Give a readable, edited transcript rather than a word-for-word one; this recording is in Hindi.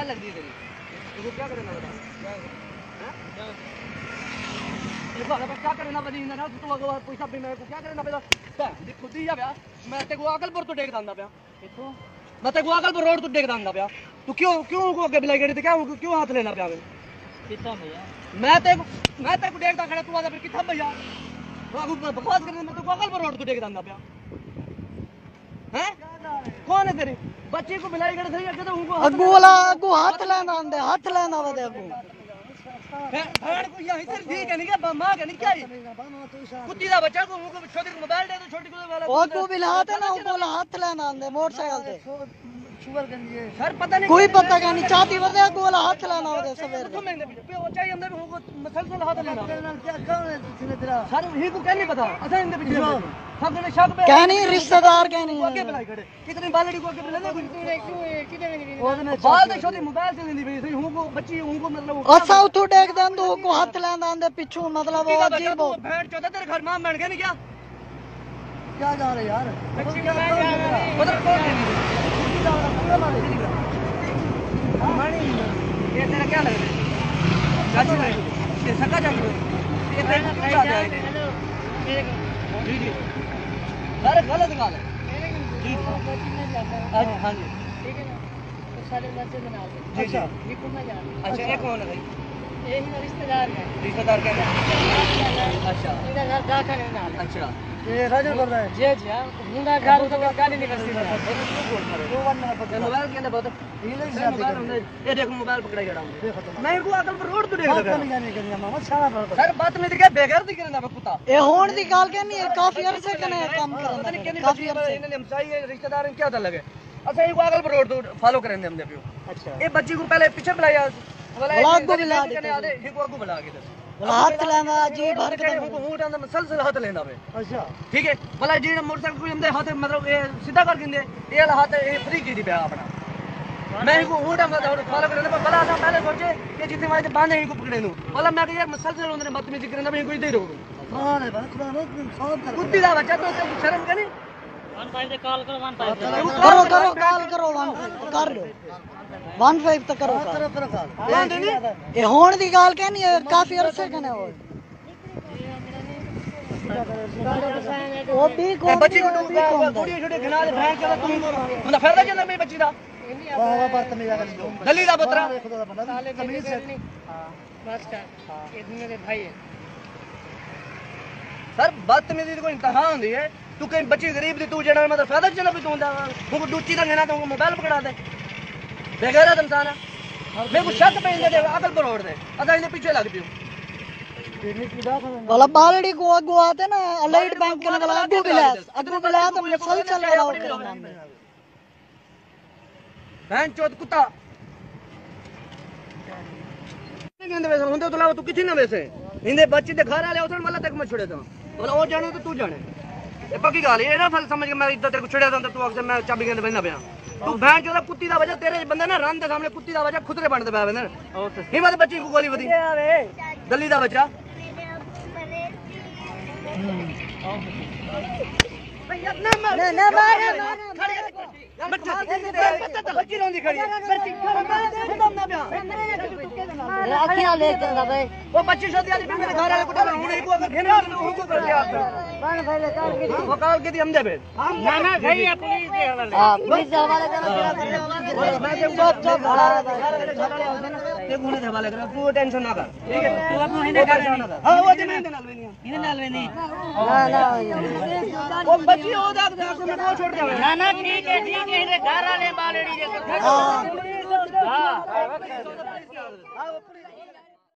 लगती तेरी तू क्या करना बता क्या करना बनी ना तू अगर पैसा भी मैं क्या करना पहला खुद ही जा मैं तेरे को अकलपुर तो टेक दांदा पिया मैं तेरे को अकलपुर रोड तो टेक दांदा पिया तू क्यों क्यों को आगे बुलाई गई क्या क्यों हाथ लेना पिया कितना भैया मैं तेरे को देखदा खड़ा तू आजा फिर कितना भैया तू बकवास करने मैं तो अकलपुर रोड तो टेक दांदा पिया हैं कौन है तेरी बच्ची को बुलाई गई सही है तो उनको अगू वाला अगू हाथ लेना आंदे हाथ लेना वदे अगू भेड़ को यहां इधर ठीक है नहीं क्या मां के नहीं क्या कुत्ती दा बच्चा को छोटी को मोबाइल दे दो छोटी को वाला अगू बिलाते ना उनको हाथ लेना आंदे मोटरसाइकिल पे शुगर गंदी है सर पता नहीं कोई पता का नहीं चाहती वदे अगू वाला हाथ लेना वदे सवेरे तुम मैंने पे वो चाहिए हमने उनको मसलसल हाथ लेना क्या कौन है तुझे तेरा सर ही को क्या नहीं पता अच्छा इनके पीछे सब ने शक पे क्या नहीं रिश्तेदार क्या नहीं आगे बुलाई खड़े कितनी बालड़ी को आगे बुला ले कितने बाल दे छोटी मोबाइल से लेनी भाई उनको बच्ची उनको मतलब अच्छा उठो देख दे दो को हाथ लेना आंदे पिछू मतलब वो अजीब हो भेड़ चौथा तेरे घर मां बन गया नहीं क्या जा रहे यार बच्ची का मैं जा रहा उधर कौन है ये तेरा क्या लग रहा है चाची है ये सका चाची है ये तेरा क्या है जी जी अरे गलत गाल है जी हां जी ठीक है ना तो सारे बच्चे बना दो अच्छा ये कौन जा रहा है अच्छा ये कौन है भाई ये ही रिश्तेदार क्या है अच्छा इधर घर का करने ना अच्छा ये राजू बोल रहा है जी जी हां मुंडा घर तो गाड़ी नहीं करती है वो वन नंबर पर मोबाइल के अंदर बहुत ये देख मोबाइल पकड़ा गया हूं देखो तो मैं को अकल पर रोड तो देख लगा नहीं जाने करिया मामा सारा पर सर बात में दिखे बेघर दिख रहा है कुत्ता ए होण दी गाल के नहीं काफी अरसे कने काम करना काफी अरसे इन्होंने हमसाई रिश्तेदार क्या था लगे अच्छा ये अकल पर रोड तो फॉलो करेंगे हमने पियो अच्छा ये बच्ची को पहले पीछे बुलाया बोला को बुला दे ये को बुला के हाथ लेना जी भर के उनको ऊंट अंदर मसलसल हाथ लेना है अच्छा ठीक है भला जी मोटरसाइकिल को हमदे हाथ मतलब ये सीधा कर गिंदे ये हाथ ये फ्री की दी पे अपना मैं इनको ऊंट अंदर फॉलो करने पर भला ना पहले सोचे कि जितने वाले बांधे इनको पकड़े नु भला मैं ये मसलसल उन्होंने बदतमीजी करना मैं इनको दे दो हां रे खुदा नो सब कर कुत्ती दा बच्चा तो शर्म का नहीं 15 से कॉल करो 15 करो कॉल करो 15 कर लो 15 तक करो ये होण दी गाल के नहीं काफी अरसे कने हो वो भी को बच्ची को छोटी छोटी घना दे भैंस का तुम मतलब फरदा चलना मेरी बच्ची दा वाह बदतमीज कर दली दा पुत्रा तमीज से हां बस का ये मेरे भाई है सर बदतमीजी कोई इंतहा होंदी है तू कहीं बच्ची गरीब दी तू जड़ा मतलब फायदा चला भी तू वो डूची दा घेना तो मोबाइल पकड़ा दे बेगैरत इंसान है मेरे को शक पे दे अकल पर रोड दे अदा इन्हें पीछे लग पियो वाला बालड़ी को अगु आते ना अलाइड बैंक के वाला अगु बिला तो मसल चल वाला हो करना बहन चोद कुत्ता नहीं वैसे होंदे तो लाओ तू किथे ना वैसे इंदे बच्चे दे घर वाले उधर मला तक मैं छोड़े था बोला ओ जाने तो तू जाने ये पक्की गाल ये ना फल समझ के मैं इधर तेरे को छड़े था तू अक्सर मैं चाबी के बंदा पिया तू बहन चोदा कुत्ती दा वजह तेरे बंदे ना रन दे सामने कुत्ती दा वजह खुदरे बनदे पावे ना हिम्मत बच्ची को गोली वदी दली दा बच्चा ना मार बच्चा बच्ची रोंदी खड़ी बच्ची खत्म ना पिया अखियां लेके ना भाई वो बच्ची शादी वाली मेरे घर वाले कुत्ता हुने को अगर घेना तो उनको कर दिया कौन पहले काल के वो काल के दी हम दे बे ना ना गई है पुलिस के हवाले हां पुलिस के हवाले करना मैं जो चुप ये गुने के हवाले कर तू टेंशन ना कर ठीक है तू अपना हिंदे कर हां वो दे मैं नाल वेनी इने नाल वेनी ना वो बच्ची हो जा मैं को छोड़ दे ना ना ठीक है इने घर वाले बालड़ी हां हां